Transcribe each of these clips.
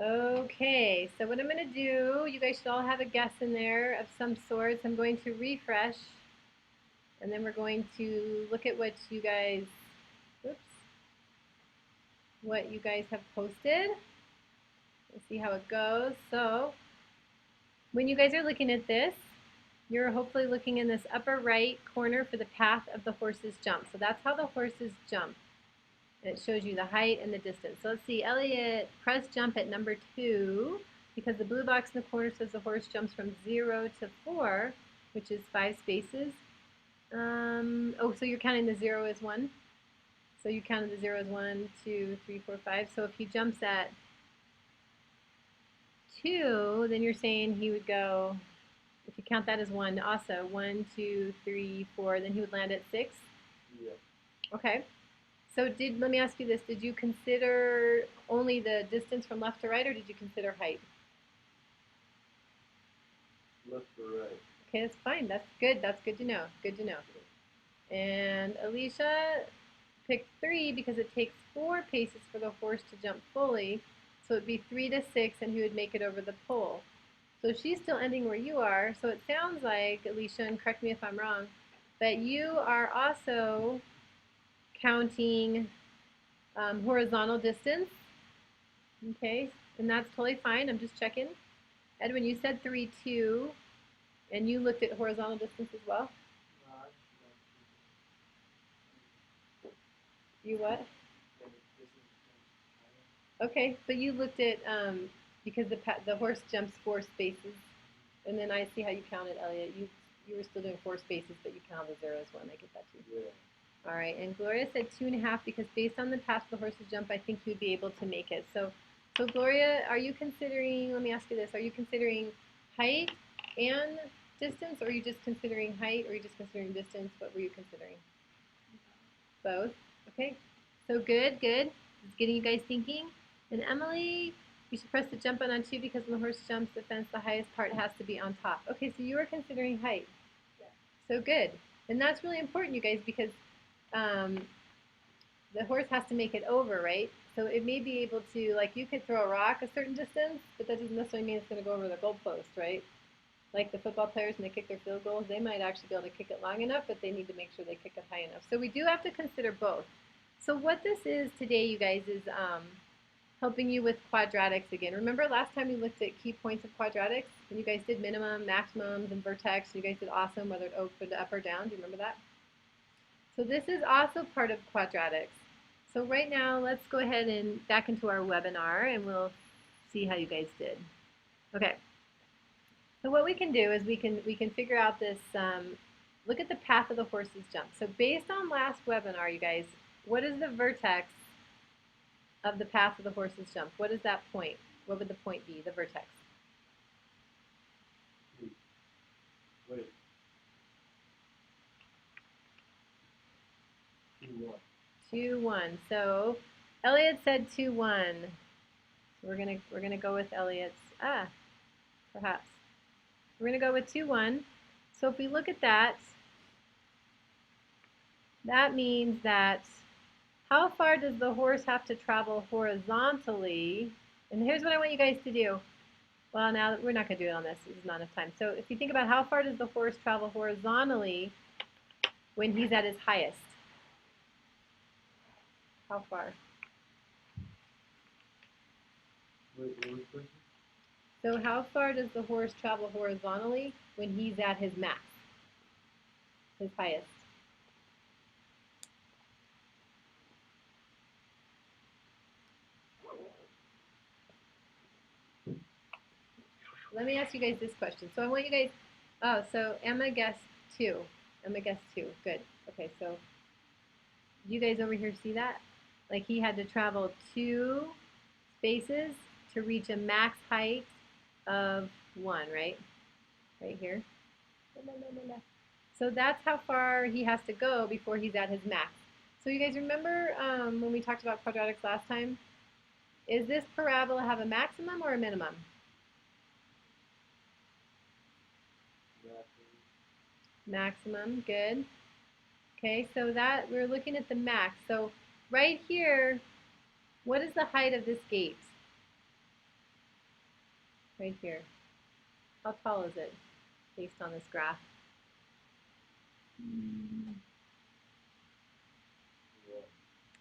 Okay, so what I'm going to do, you guys should all have a guess in there of some sort. I'm going to refresh, and then we're going to look at what you guys, oops, what you guys have posted. We'll see how it goes. So when you guys are looking at this, you're hopefully looking in this upper right corner for the path of the horse's jump. So that's how the horses jump. And it shows you the height and the distance. So let's see, Elliot, press jump at number 2, because the blue box in the corner says the horse jumps from 0 to 4, which is 5 spaces. Oh, so you're counting the 0 as 1? So you counted the 0 as 1, 2, 3, 4, 5. So if he jumps at 2, then you're saying he would go, if you count that as 1 also, 1, 2, 3, 4, then he would land at 6? Yeah. Okay. So let me ask you this, did you consider only the distance from left to right, or did you consider height? Left to right. Okay, that's fine. That's good. That's good to know. Good to know. And Alicia picked 3 because it takes 4 paces for the horse to jump fully. So it'd be 3 to 6, and he would make it over the pole. So she's still ending where you are. So it sounds like, Alicia, and correct me if I'm wrong, but you are also counting horizontal distance. Okay, and that's totally fine. I'm just checking. Edwin, you said 3, 2, and you looked at horizontal distance as well? You what? Okay, but you looked at, because the horse jumps 4 spaces, and then I see how you counted, Elliot. You were still doing 4 spaces, but you counted the 0 as 1. I get that too. Yeah. All right, and Gloria said 2.5 because based on the path the horses jump, I think you'd be able to make it. So Gloria, are you considering, let me ask you this, are you considering height and distance, or are you just considering height, or are you just considering distance? What were you considering? Both. Okay, so good, good. It's getting you guys thinking. And Emily, you should press the jump button on 2 because when the horse jumps the fence, the highest part has to be on top. Okay, so you were considering height. Yeah. So good. And that's really important, you guys, because um, the horse has to make it over, right? So it may be able to, like, you could throw a rock a certain distance, but that doesn't necessarily mean it's going to go over the goalpost, right? Like the football players, when they kick their field goals, they might actually be able to kick it long enough, but they need to make sure they kick it high enough. So we do have to consider both. So what this is today, you guys, is helping you with quadratics again. Remember last time we looked at key points of quadratics, and you guys did minimum, maximums, and vertex. You guys did awesome, whether it opened up or down. Do you remember that? So this is also part of quadratics. So right now, let's go ahead and back into our webinar, and we'll see how you guys did. Okay. So what we can do is we can figure out this, look at the path of the horse's jump. So based on last webinar, you guys, what is the vertex of the path of the horse's jump? What is that point? What would the point be, the vertex? Wait. 2, 1. 2, 1. So Elliot said 2, 1. So we're gonna go with Elliot's. Perhaps. We're gonna go with 2, 1. So if we look at that, that means that how far does the horse have to travel horizontally? And here's what I want you guys to do. Well, now we're not going to do it on this. This is not enough time. So if you think about how far does the horse travel horizontally when he's at his highest? How far? So how far does the horse travel horizontally when he's at his max, his highest? Let me ask you guys this question. So I want you guys, oh, so Emma guessed 2. Emma guessed 2. Good. Okay, so you guys over here see that? Like he had to travel 2 spaces to reach a max height of 1, right? Right here. So that's how far he has to go before he's at his max. So you guys remember when we talked about quadratics last time? Is this parabola have a maximum or a minimum? Maximum, good. Okay, so that we're looking at the max. So right here, what is the height of this gate? right here. How tall is it based on this graph?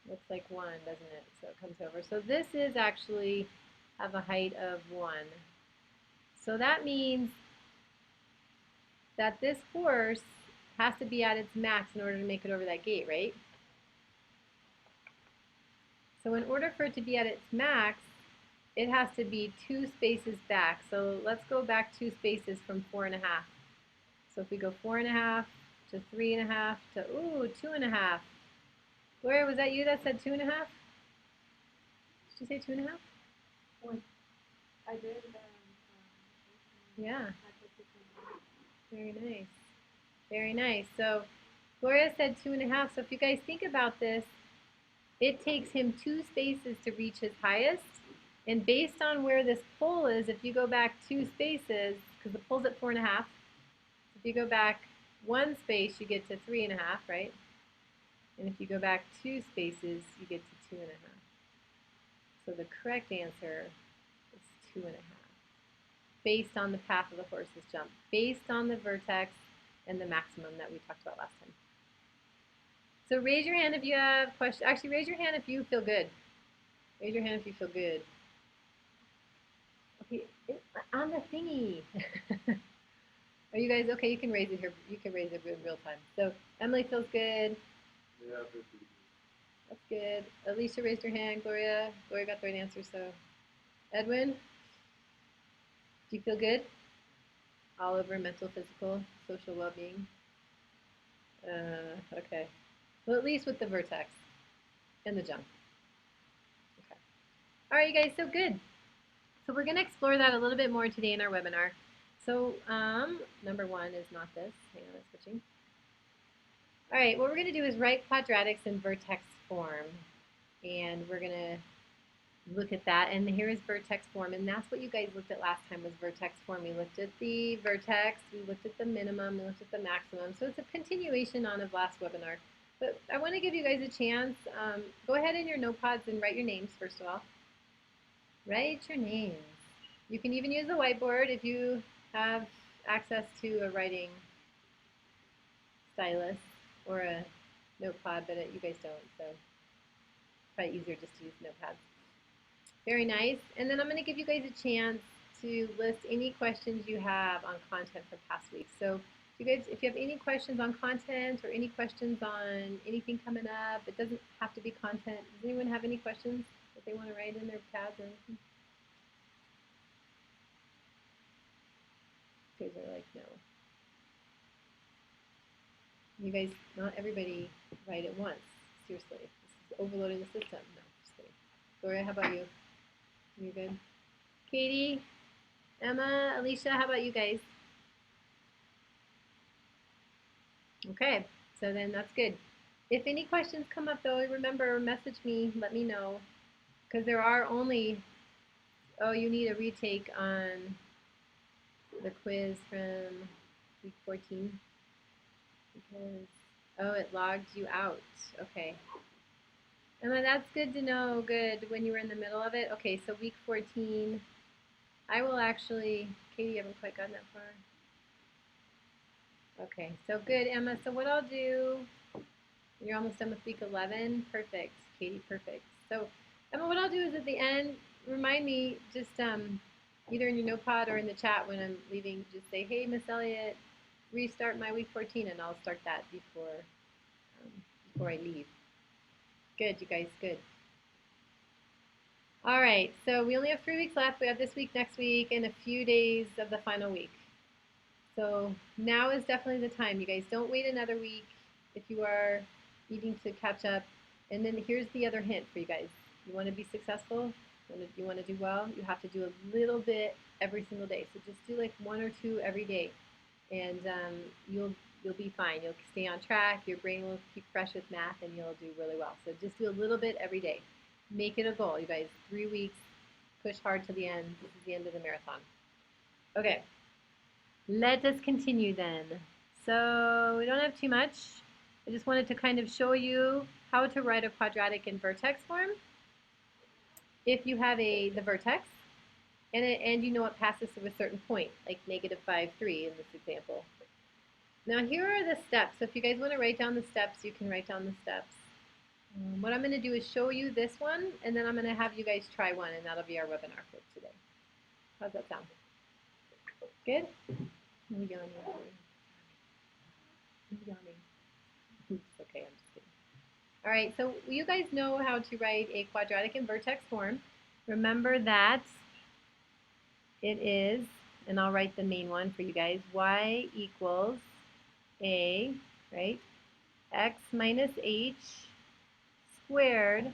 Looks like 1, doesn't it? So it comes over. So this is actually have a height of 1. So that means that this horse has to be at its max in order to make it over that gate, right? So in order for it to be at its max, it has to be 2 spaces back. So let's go back 2 spaces from 4.5. So if we go 4.5 to 3.5 to, ooh, 2.5. Gloria, was that you that said 2.5? Did you say 2.5? I did. Yeah. Very nice. Very nice. So Gloria said 2.5. So if you guys think about this, it takes him 2 spaces to reach his highest. And based on where this pole is, if you go back 2 spaces, because the pole's at 4.5, if you go back 1 space, you get to 3.5, right? And if you go back 2 spaces, you get to 2.5. So the correct answer is 2.5, based on the path of the horse's jump, based on the vertex and the maximum that we talked about last time. So raise your hand if you have questions. Actually, raise your hand if you feel good. Raise your hand if you feel good. Okay, on the thingy. Are you guys okay? You can raise it here. You can raise it in real time. So Emily feels good. Yeah, I feel pretty That's good. Alicia raised her hand. Gloria got the right answer. So Edwin, do you feel good? All over mental, physical, social well-being. Okay. Well, at least with the vertex and the jump. Okay. All right, you guys. So good. So we're going to explore that a little bit more today in our webinar. So number 1 is not this. Hang on, I'm switching. All right, what we're going to do is write quadratics in vertex form. And we're going to look at that. And here is vertex form. And that's what you guys looked at last time was vertex form. We looked at the vertex. We looked at the minimum. We looked at the maximum. So it's a continuation on of last webinar. But I want to give you guys a chance. Go ahead in your notepads and write your names first of all. Write your names. You can even use a whiteboard if you have access to a writing stylus or a notepad, but you guys don't, so probably easier just to use notepads. Very nice. And then I'm going to give you guys a chance to list any questions you have on content from past weeks. So you guys, if you have any questions on content or any questions on anything coming up, it doesn't have to be content. Does anyone have any questions that they want to write in their pads or anything? You guys are like, no. You guys, not everybody write at once. Seriously, this is overloading the system. No, just kidding. Gloria, how about you? You good? Katie, Emma, Alicia, how about you guys? Okay, so then that's good. If any questions come up though, remember, message me, let me know. Because there are only, oh, you need a retake on the quiz from week 14. Because, oh, it logged you out. Okay. Emma, that's good to know. Good, when you were in the middle of it. Okay, so week 14. I will actually, Katie, you haven't quite gotten that far. Okay, so good, Emma. So what I'll do, you're almost done with week 11. Perfect, Katie, perfect. So Emma, what I'll do is at the end, remind me, just either in your notepad or in the chat when I'm leaving, just say, hey, Miss Elliott, restart my week 14, and I'll start that before I leave. Good, you guys, good. All right, so we only have 3 weeks left. We have this week, next week, and a few days of the final week. So now is definitely the time. You guys don't wait another week if you are needing to catch up. And then here's the other hint for you guys. You want to be successful, you want to do well, you have to do a little bit every single day. So just do like 1 or 2 every day, and you'll be fine. You'll stay on track. Your brain will keep fresh with math, and you'll do really well. So just do a little bit every day. Make it a goal, you guys. 3 weeks. Push hard to the end. This is the end of the marathon. Okay. Let us continue then. So we don't have too much. I just wanted to kind of show you how to write a quadratic in vertex form. If you have the vertex, and you know it passes through a certain point, like negative 5, 3 in this example. Now here are the steps. So if you guys want to write down the steps, you can write down the steps. What I'm going to do is show you this one, and then I'm going to have you guys try one, and that'll be our webinar for today. How's that sound? Good? No yawning. No yawning. It's okay, I'm just kidding. All right, so you guys know how to write a quadratic in vertex form. Remember that it is, and I'll write the main one for you guys, y equals a, right, x minus h squared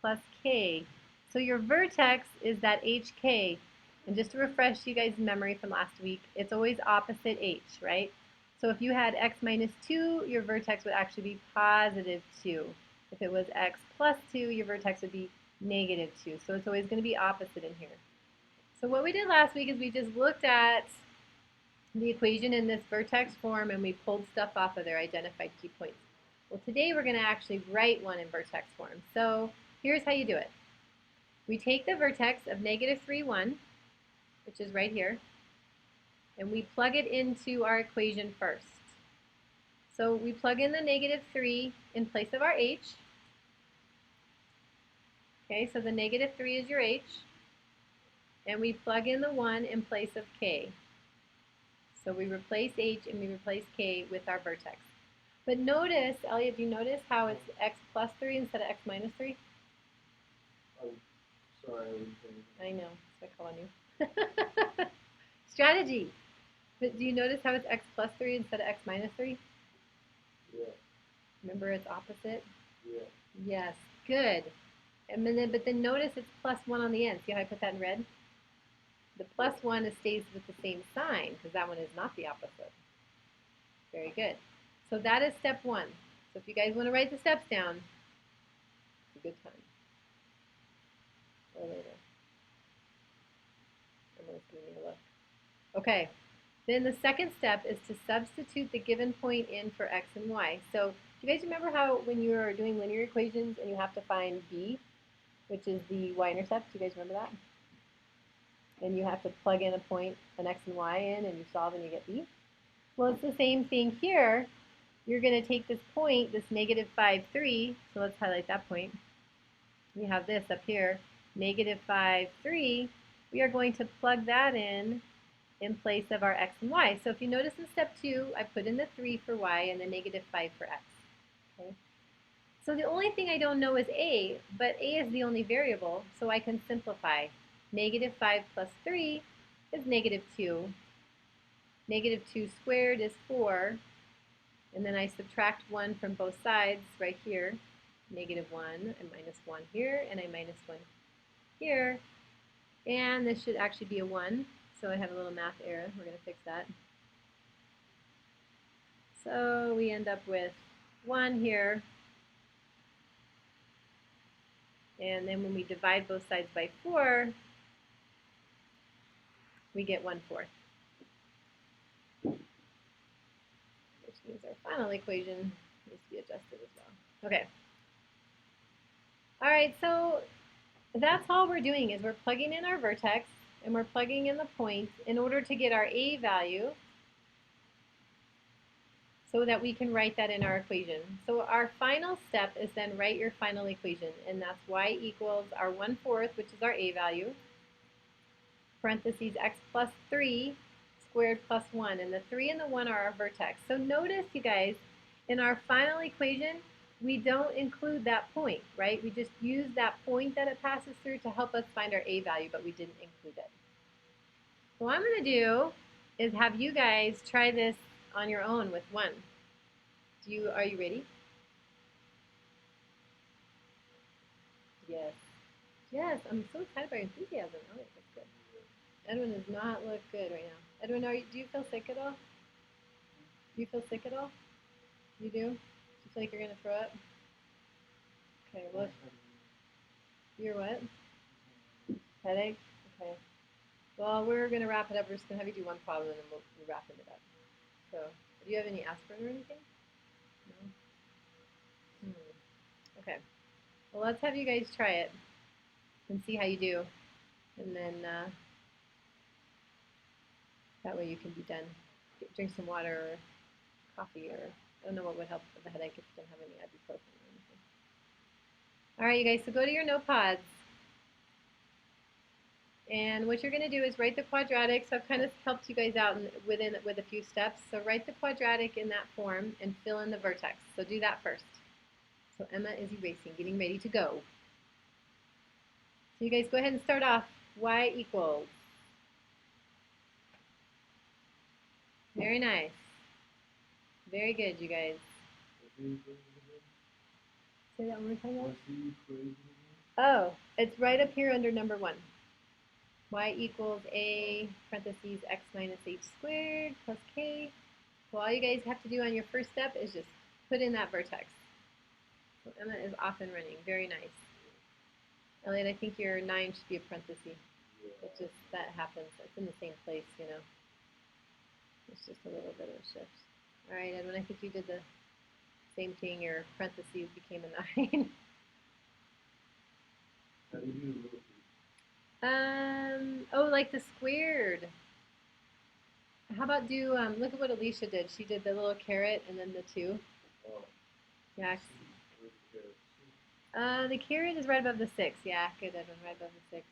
plus k. So your vertex is that hk. And just to refresh you guys' memory from last week, it's always opposite h, right? So if you had x minus 2, your vertex would actually be positive 2. If it was x plus 2, your vertex would be negative 2. So it's always going to be opposite in here. So what we did last week is we just looked at the equation in this vertex form and we pulled stuff off of there, identified key points. Well, today we're going to actually write one in vertex form. So here's how you do it. We take the vertex of negative 3, 1, which is right here, and we plug it into our equation first. So we plug in the negative 3 in place of our h. Okay, so the negative 3 is your h. And we plug in the 1 in place of k. So we replace h and we replace k with our vertex. But notice, Elliot, do you notice how it's x plus 3 instead of x minus 3? Oh, sorry, I wasn't paying attention. I know, that's what I call on you. Strategy. But do you notice how it's x plus 3 instead of x minus 3? Yeah. Remember it's opposite? Yeah. Yes, good. And then, but then notice it's plus 1 on the end. See how I put that in red? The plus 1 stays with the same sign because that one is not the opposite. Very good. So that is step 1. So if you guys want to write the steps down, it's a good time. Or later. Everyone's giving me a look. Okay. Then the second step is to substitute the given point in for x and y. So do you guys remember how when you were doing linear equations and you have to find b, which is the y-intercept? Do you guys remember that? And you have to plug in a point, an x and y in, and you solve and you get b? Well, it's the same thing here. You're going to take this point, this negative 5, 3. So let's highlight that point. We have this up here, negative 5, 3. We are going to plug that in place of our x and y. So if you notice in step 2, I put in the 3 for y and the negative 5 for x. Okay? So the only thing I don't know is a, but a is the only variable, so I can simplify. Negative 5 plus 3 is negative 2. Negative 2 squared is 4. And then I subtract 1 from both sides right here. Negative 1, and minus 1 here, and I minus 1 here. And this should actually be a 1. So I have a little math error. We're going to fix that. So we end up with 1 here. And then when we divide both sides by 4, we get 1/4. Which means our final equation needs to be adjusted as well. Okay. All right, so that's all we're doing is we're plugging in our vertex and we're plugging in the points in order to get our a value so that we can write that in our equation. So our final step is then write your final equation, and that's y equals our 1/4, which is our a value, parentheses x plus 3 squared plus 1, and the 3 and the 1 are our vertex. So notice, you guys, in our final equation, we don't include that point, right? We just use that point that it passes through to help us find our a value, but we didn't include it. So what I'm going to do is have you guys try this on your own with 1. Are you ready? Yes. Yes, I'm so excited by your enthusiasm. Oh, that's good. Edwin does not look good right now. Edwin, do you feel sick at all? Do you feel sick at all? You do? Do you feel like you're going to throw up? Okay, well, you're what? Headache? Okay. Well, we're going to wrap it up. We're just going to have you do one problem and then we'll wrap it up. So, do you have any aspirin or anything? No? Okay. Well, let's have you guys try it and see how you do. And then That way you can be done. Drink some water or coffee, or I don't know what would help with the headache if you don't have any ibuprofen or anything. All right, you guys, so go to your notepads. And what you're going to do is write the quadratic. So I've kind of helped you guys out with a few steps. So write the quadratic in that form and fill in the vertex. So do that first. So Emma is erasing, getting ready to go. So you guys go ahead and start off. Y equals. Very nice. Very good, you guys. Say that one more time. Oh, it's right up here under number 1. Y equals a parentheses x minus h squared plus k. So all you guys have to do on your first step is just put in that vertex. So Emma is off and running. Very nice. Elliot, I think your 9 should be a parenthesis. It just, that happens. It's in the same place, you know. It's just a little bit of a shift. All right, Edwin, I think you did the same thing. Your parentheses became a 9. How do you rotate? Oh, like the squared. How about do, look at what Alicia did. She did the little caret and then the 2. Oh. Yeah. The caret is right above the 6. Yeah, good, Edwin, right above the 6.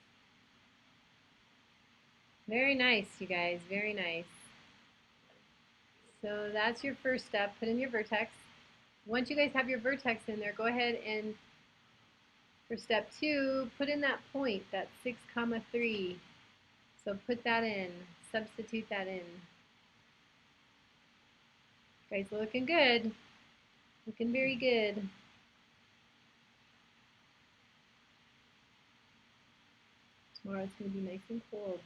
Very nice, you guys, very nice. So that's your first step. Put in your vertex. Once you guys have your vertex in there, go ahead and for step 2, put in that point, that 6, 3. So put that in, substitute that in. Guys, looking good. Looking very good. Tomorrow it's going to be nice and cold.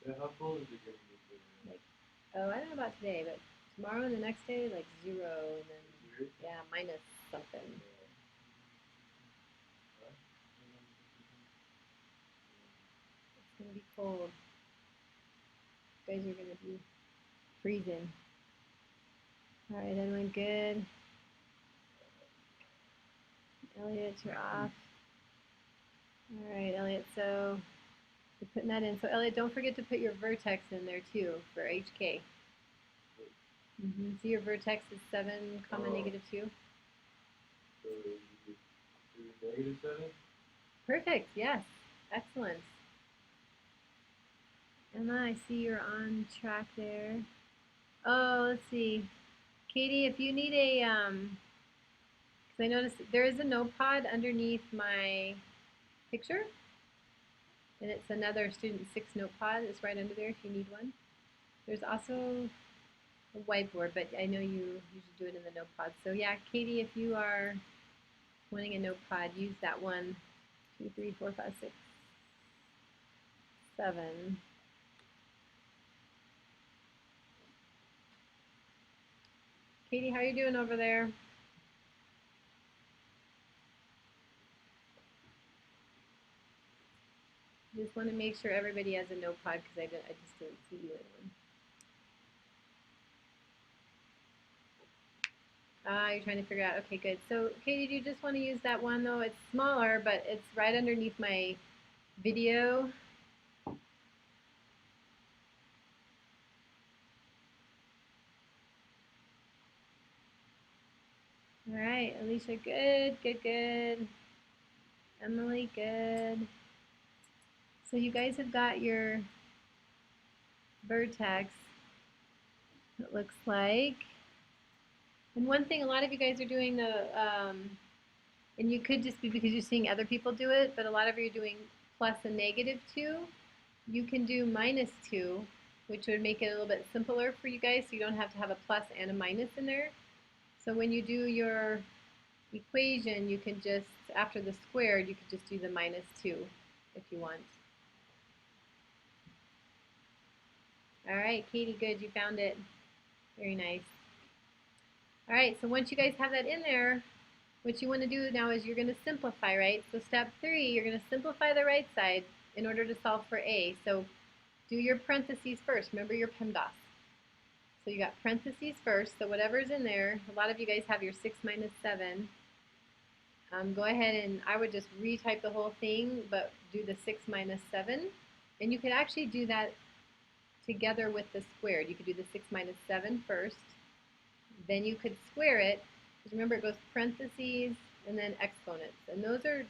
Yeah, how cold is it going to be? Like, oh, I don't know about today, but tomorrow and the next day, like 0, and then, yeah, minus something. It's going to be cold. You guys are going to be freezing. All right, everyone good? Elliot, you're off. All right, Elliot, so you're putting that in. So, Elliot, don't forget to put your vertex in there, too, for HK. See, your vertex is 7, negative 2. So you do negative 7? Perfect, yes. Excellent. Emma, I see you're on track there. Oh, let's see. Katie, if you need a, because I noticed there is a notepad underneath my picture, and it's another student 6 notepad. It's right under there if you need one. There's also a whiteboard, but I know you usually do it in the notepad. So yeah, Katie, if you are wanting a notepad, use that 1, 2, 3, 4, 5, 6, 7. Katie, how are you doing over there? Just want to make sure everybody has a notepad because I just didn't see you in one. You're trying to figure out. Okay, good. So, Katie, do you just want to use that one though? It's smaller, but it's right underneath my video. All right, Alicia, good, good, good. Emily, good. So you guys have got your vertex, it looks like. And one thing, a lot of you guys are doing the, and you could just be because you're seeing other people do it, but a lot of you are doing plus and negative 2. You can do minus 2, which would make it a little bit simpler for you guys, so you don't have to have a plus and a minus in there. So when you do your equation, you can just, after the squared, you could just do the minus 2 if you want. All right, Katie, good, you found it. Very nice. All right, so once you guys have that in there, what you want to do now is you're going to simplify, right? So step 3, you're going to simplify the right side in order to solve for a. So do your parentheses first. Remember your PEMDAS. So you got parentheses first. So whatever's in there, a lot of you guys have your 6 minus 7. Go ahead and I would just retype the whole thing, but do the 6 minus 7. And you could actually do that together with the squared. You could do the 6 minus 7 first. Then you could square it. Because remember, it goes parentheses and then exponents. And those are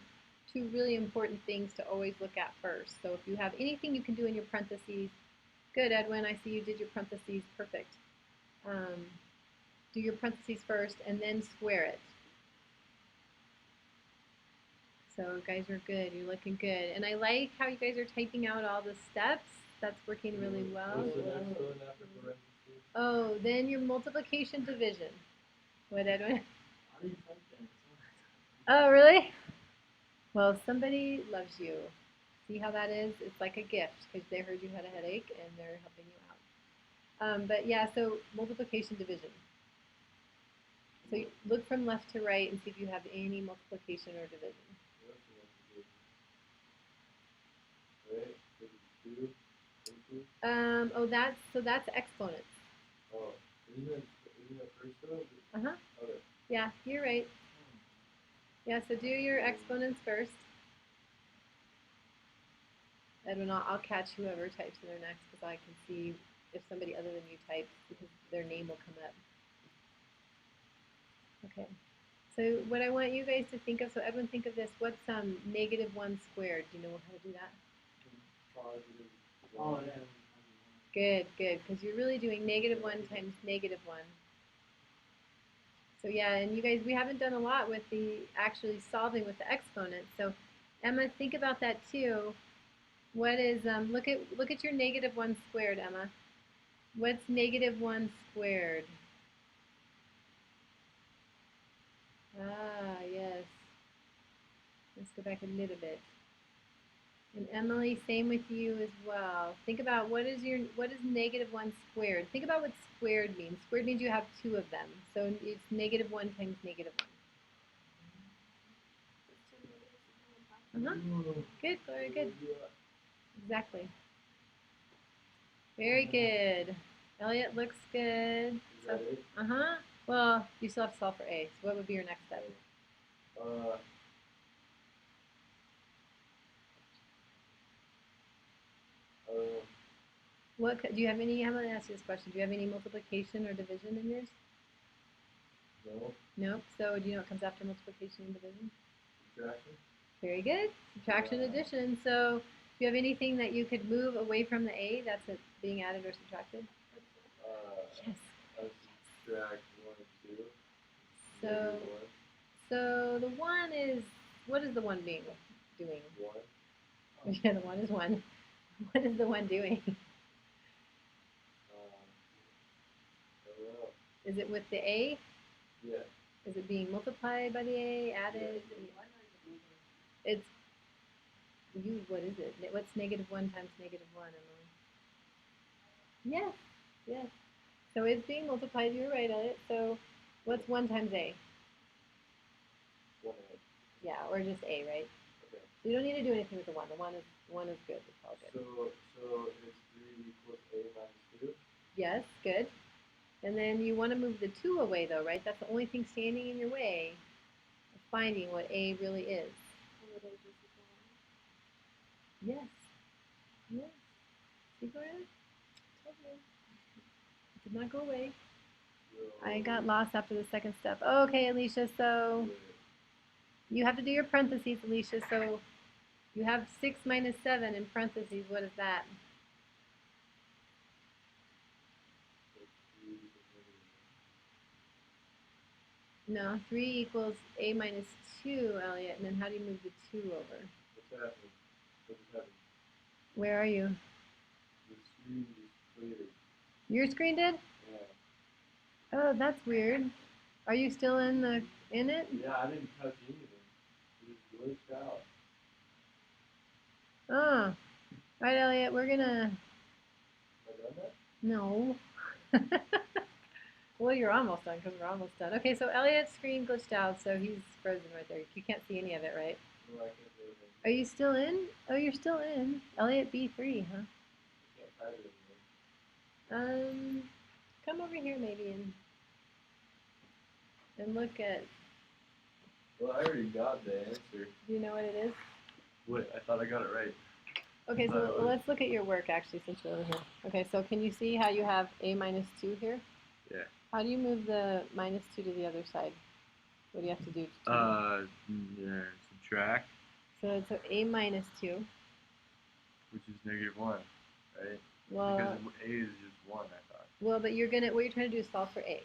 two really important things to always look at first. So if you have anything you can do in your parentheses, good, Edwin, I see you did your parentheses, perfect. Do your parentheses first and then square it. So guys are good, you're looking good. And I like how you guys are typing out all the steps. That's working really well. What's the next one after parentheses? Oh, then your multiplication division. What, Edwin? How do you type that? Oh, really? Well, somebody loves you. See how that is? It's like a gift because they heard you had a headache and they're helping you out. But yeah, so multiplication division. So you look from left to right and see if you have any multiplication or division. Oh, that's exponents. Oh, isn't it first though? Uh-huh. Okay. Yeah, you're right. Yeah, so do your exponents first. Edwin, I'll catch whoever types in there next because I can see if somebody other than you types because their name will come up. Okay. So what I want you guys to think of, so Edwin, think of this. What's -1 squared? Do you know how to do that? Positive. Oh, yeah. Good, good, because you're really doing -1 times -1. So yeah, and you guys, we haven't done a lot with the actually solving with the exponents. So Emma, think about that too. What is look at your -1 squared, Emma. What's -1 squared? Ah, yes. Let's go back a little bit. And Emily, same with you as well. Think about what is -1 squared? Think about what squared means. Squared means you have two of them. So it's -1 times -1. Good, very good. Exactly. Very good. Elliot looks good. So, well, you still have to solve for A. So what would be your next step? What do you have any? I'm going to ask you this question. Do you have any multiplication or division in yours? No. Nope. So do you know what comes after multiplication and division? Subtraction. Very good. Subtraction, addition. So do you have anything that you could move away from the A that's being added or subtracted? Yes. Subtract 1 and 2. So the 1 is, what is the 1 doing? 1. Yeah, the 1 is 1. What is the 1 doing? Is it with the A? Yeah. Is it being multiplied by the A, added? Yeah. It's, what is it? What's -1 times -1, Emily? Yes, yes. So it's being multiplied, you're right, Elliot. So what's 1 times A? 1A. Yeah, or just A, right? Okay. So you don't need to do anything with the 1. The 1 is good. It's all good. So it's 3 equals A minus 2? Yes, good. And then you want to move the 2 away, though, right? That's the only thing standing in your way of finding what A really is. Yes. Yes. See, Gloria? Told you. It did not go away. I got lost after the second step. Okay, Alicia, so you have to do your parentheses, Alicia. So you have 6 minus 7 in parentheses. What is that? No, 3 equals A minus 2, Elliot. And then how do you move the 2 over? What's happening? What's happening? Where are you? The screen is cleared. Your screen did? Yeah. Oh, that's weird. Are you still in it? Yeah, I didn't touch anything. It just glitched out. Oh. All right, Elliot, we're gonna. Have I done that? No. Well, you're almost done because we're almost done. Okay, so Elliot's screen glitched out, so he's frozen right there. You can't see any of it, right? No, I can't do anything. Are you still in? Oh, you're still in. Elliot B3, huh? I can't type it anymore. Come over here maybe and look at. Well, I already got the answer. Do you know what it is? What? I thought I got it right. Okay, so let's look at your work actually since you're over here. Okay, so can you see how you have a minus 2 here? Yeah. How do you move the minus 2 to the other side? What do you have to do? Yeah, subtract. So it's a minus 2. Which is -1, right? Well, because a is just 1, I thought. Well, but what you're trying to do is solve for a.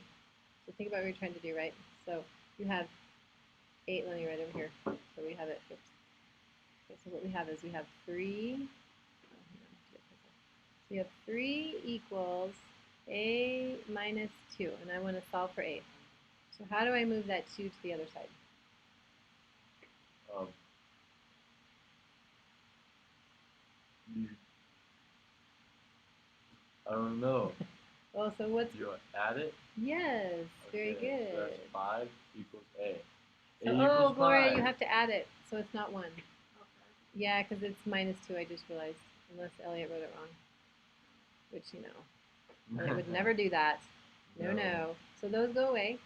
So think about what you're trying to do, right? So you have 8, let me write over here. So we have it, oops. Okay, so what we have is we have 3. So you have 3 equals a minus 2, and I want to solve for a. So how do I move that 2 to the other side? I don't know. Well, so what's... You add it? Yes, very good. So that's 5 equals a. So, a equals Gloria, 5. you have to add it, so it's not 1. Okay. Yeah, because it's minus 2, I just realized, unless Elliot wrote it wrong. Which, Elliot would never do that. No. So those go away.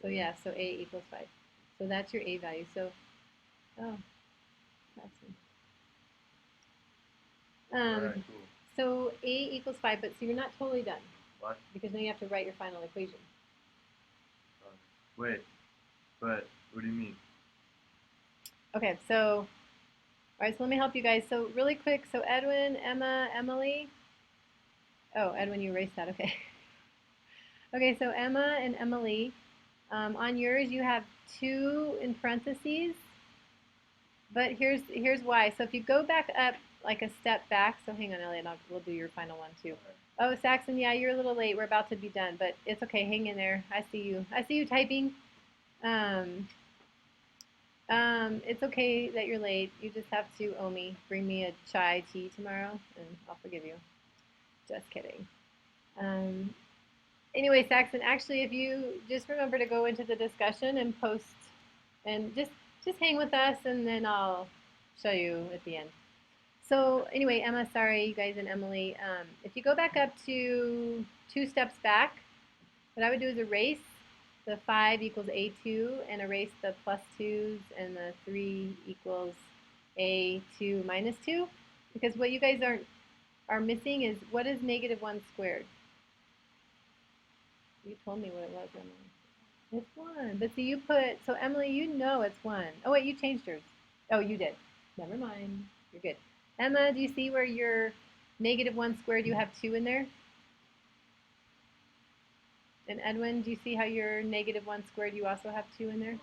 So yeah, so a equals 5. So that's your a value. So, oh, that's it. Alright, cool. So a equals 5, but so you're not totally done. What? Because now you have to write your final equation. Wait, but what do you mean? Okay, so, all right, so let me help you guys. So really quick, so Edwin, Emma, Emily. Oh, Edwin, you erased that, okay. Okay, so Emma and Emily, on yours you have 2 in parentheses, but here's why. So if you go back up like a step back, so hang on, Elliot, we'll do your final one too. Oh, Saxon, yeah, you're a little late. We're about to be done, but it's okay. Hang in there. I see you. I see you typing. It's okay that you're late. You just have to owe me. Bring me a chai tea tomorrow, and I'll forgive you. Just kidding. Anyway, Saxon, actually, if you just remember to go into the discussion and post, and just hang with us, and then I'll show you at the end. So anyway, Emma, sorry, you guys, and Emily, if you go back up to 2 steps back, what I would do is erase the 5 equals a2 and erase the plus 2's and the 3 equals a2 minus 2, because what you guys are missing is what is -1 squared? You told me what it was, Emily. It's 1. But see, you put, so Emily, you know it's 1. Oh, wait, you changed yours. Oh, you did. Never mind. You're good. Emma, do you see where your -1 squared, you have 2 in there? And Edwin, do you see how your -1 squared, you also have 2 in there?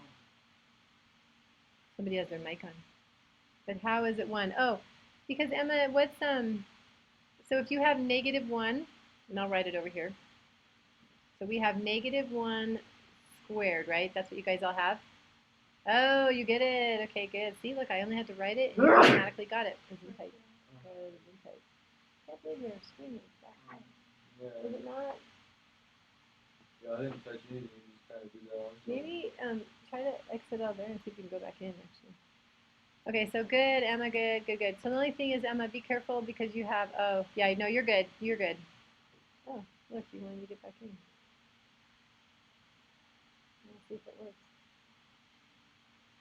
Somebody has their mic on. But how is it 1? Oh, because Emma, what's, so if you have -1, and I'll write it over here. So we have -1 squared, right? That's what you guys all have? Oh, you get it. Okay, good. See, look, I only had to write it, and you automatically got it. Gesundheit. Gesundheit. I can't believe you're screaming. Is it not? Yeah, I didn't touch anything. You just kind of did that on. Maybe try to exit out there and see if you can go back in, actually. Okay, so good, Emma, good. So the only thing is, Emma, be careful because you have, oh, yeah, no, you're good. Oh, look, you wanted to get back in. Let's see if it works.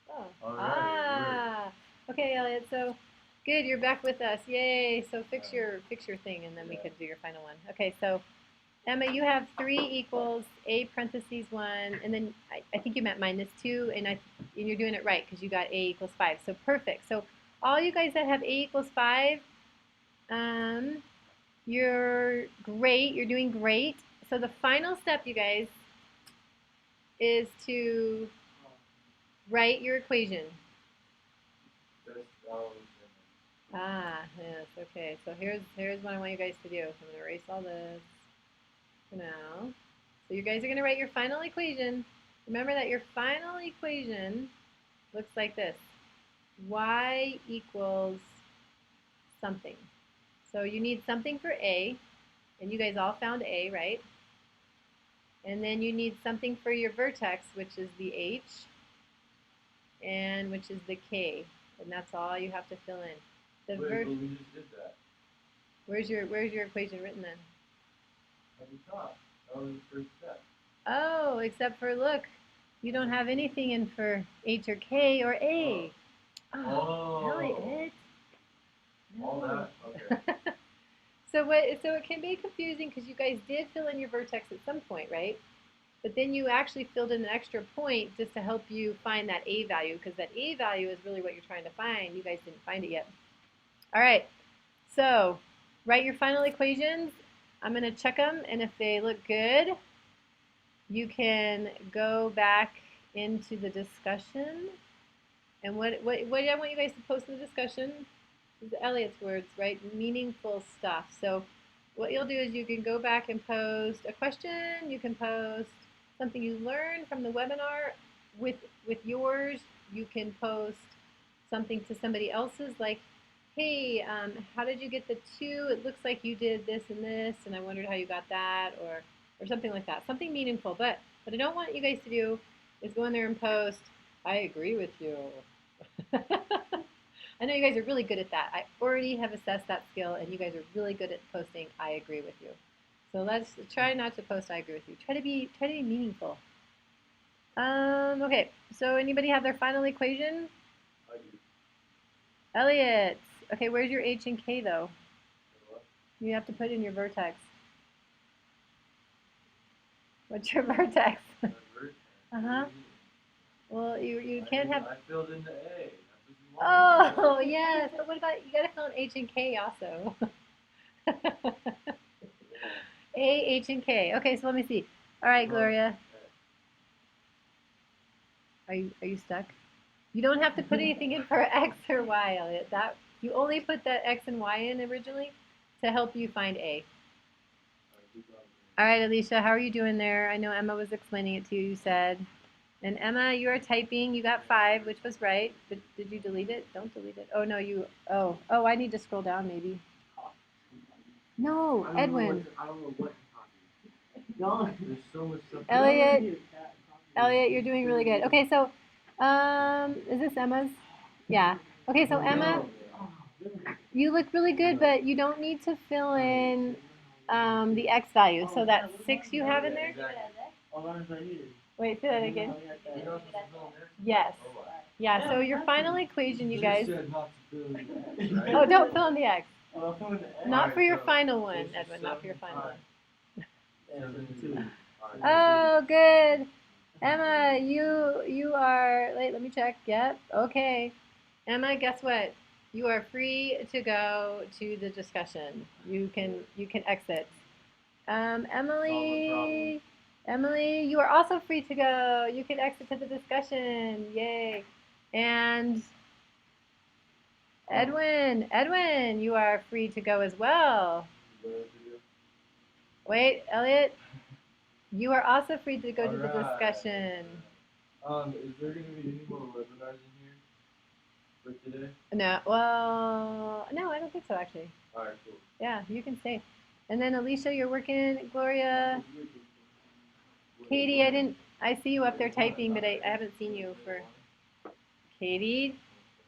Oh, all right, okay, Elliot, so good, you're back with us. Yay, so fix your thing and then we can do your final one. Okay, so Emma, you have 3 equals a parentheses 1, and then I think you meant -2, and you're doing it right because you got a equals 5. So perfect. So all you guys that have a equals 5, you're great. You're doing great. So the final step, you guys, is to write your equation. Yes, okay. So here's what I want you guys to do. So I'm going to erase all this for now. So you guys are going to write your final equation. Remember that your final equation looks like this. Y equals something. So you need something for A, and you guys all found A, right? And then you need something for your vertex, which is the H, and which is the K. And that's all you have to fill in. Wait, but we just did that. Where's your equation written then? At the top. That was the first step. Oh, except for, look, you don't have anything in for H or K or A. Oh, Elliot. All No. that? Okay. So it can be confusing because you guys did fill in your vertex at some point, right? But then you actually filled in an extra point just to help you find that A value, because that A value is really what you're trying to find. You guys didn't find it yet. All right, so write your final equations. I'm going to check them, and if they look good, you can go back into the discussion. And what I want you guys to post in the discussion is Elliot's words, right? Meaningful stuff. So what you'll do is you can go back and post a question. You can post something you learned from the webinar with yours. You can post something to somebody else's, like, hey, how did you get the 2? It looks like you did this, and I wondered how you got that, or something like that. Something meaningful. But what I don't want you guys to do is go in there and post, I agree with you. I know you guys are really good at that. I already have assessed that skill, and you guys are really good at posting I agree with you. So let's try not to post I agree with you. Try to be meaningful. Okay, so anybody have their final equation? I do. Elliot. Okay, where's your H and K though? What? You have to put in your vertex. What's your vertex? My vertex. Uh-huh. Well, you can't have. I filled in the A. That's what you wanted. Oh, yes. But what about, you gotta fill in H and K also. A, H, and K. Okay, so let me see. All right, Gloria. Are you stuck? You don't have to put anything in for X or Y, Elliot. That you only put that X and Y in originally to help you find A. All right, Alicia, how are you doing there? I know Emma was explaining it to you, you said. And Emma, you are typing. You got 5, which was right. But did you delete it? Don't delete it. Oh, no, oh, I need to scroll down maybe. No, Edwin. I don't know what to copy. There's so much stuff. Elliot, you're doing really good. Okay, so, is this Emma's? Yeah. Okay, so Emma, you look really good, but you don't need to fill in the X value. So that 6 you have in there? Wait, say that again. Yes. Yeah, so your final equation, you guys. Oh, don't fill in the X. Not for your final one, Edwin, not for your final one. Oh, good. Emma, you are, wait, let me check. Yep, okay. Emma, guess what? You are free to go to the discussion. You can exit. Emily, you are also free to go. You can exit to the discussion. Yay. And Edwin, you are free to go as well. Wait, Elliot, you are also free to go to the discussion. Is there going to be any more webinars in here for today? No, well, no, I don't think so, actually. All right, cool. Yeah, you can stay. And then Alicia, you're working. Gloria, Katie, I see you up there typing, but I haven't seen you for. Katie,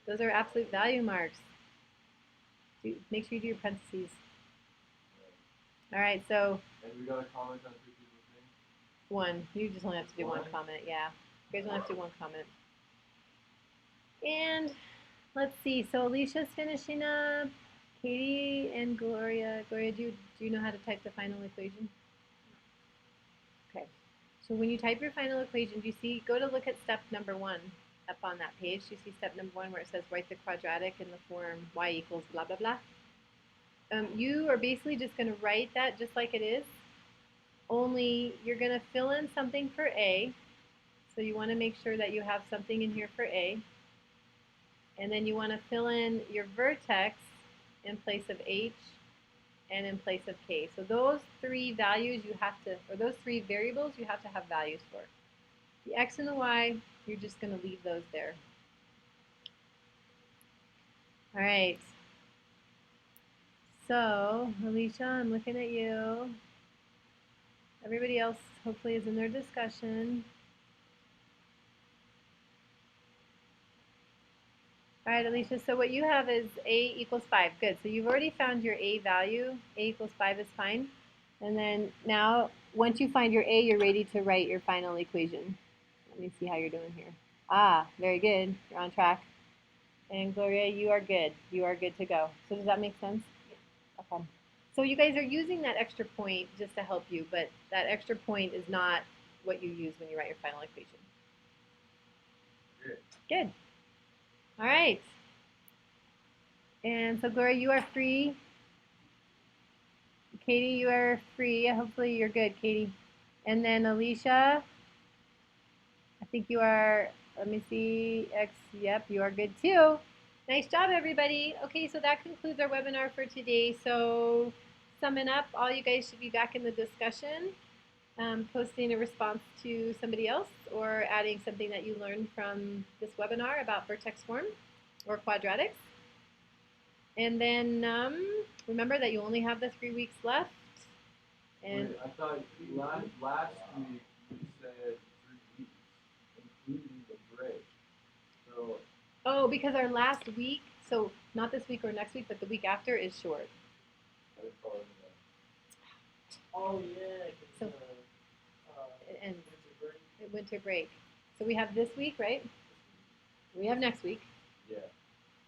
those are absolute value marks. Make sure you do your parentheses. All right, so. And we got a comment on 2 people's names? 1. You just only have to do 1 comment, yeah. You guys only have to do 1 comment. And let's see, so Alicia's finishing up. Katie and Gloria. Gloria, do you know how to type the final equation? Okay. So when you type your final equation, do you see, go to look at step number 1 up on that page. Do you see step number 1 where it says write the quadratic in the form y equals blah, blah, blah? You are basically just going to write that just like it is, only you're going to fill in something for A. So you want to make sure that you have something in here for A. And then you want to fill in your vertex in place of H and in place of K. So those 3 values you have to, or those 3 variables you have to have values for. The X and the Y, you're just going to leave those there. All right. So, Alicia, I'm looking at you. Everybody else hopefully is in their discussion. All right, Alicia, so what you have is A equals 5. Good, so you've already found your A value. A equals 5 is fine. And then now, once you find your A, you're ready to write your final equation. Let me see how you're doing here. Ah, very good. You're on track. And Gloria, you are good. You are good to go. So does that make sense? Okay. So you guys are using that extra point just to help you, but that extra point is not what you use when you write your final equation. Good. Good. All right. And so Gloria, you are free. Katie, you are free. Hopefully you're good, Katie. And then Alicia, I think you are, let me see, yep, you are good too. Nice job, everybody. Okay, so that concludes our webinar for today. So summing up, all you guys should be back in the discussion, posting a response to somebody else or adding something that you learned from this webinar about Vertex Form or Quadratics. And then remember that you only have the 3 weeks left. And wait, I thought last week we said 3 weeks, including the break. So. Oh, because our last week, so not this week or next week, but the week after is short. Oh yeah. So it ends. Winter break. So we have this week, right? We have next week. Yeah.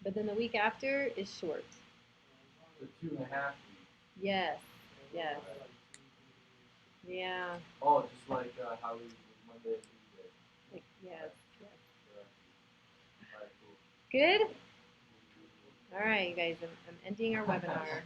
But then the week after is short. The 2.5 weeks. Yes. Yes. Yeah. Oh, just like how we Monday and Tuesday. Yes. Yes. All right, cool. Good? All right, you guys, I'm ending our webinar.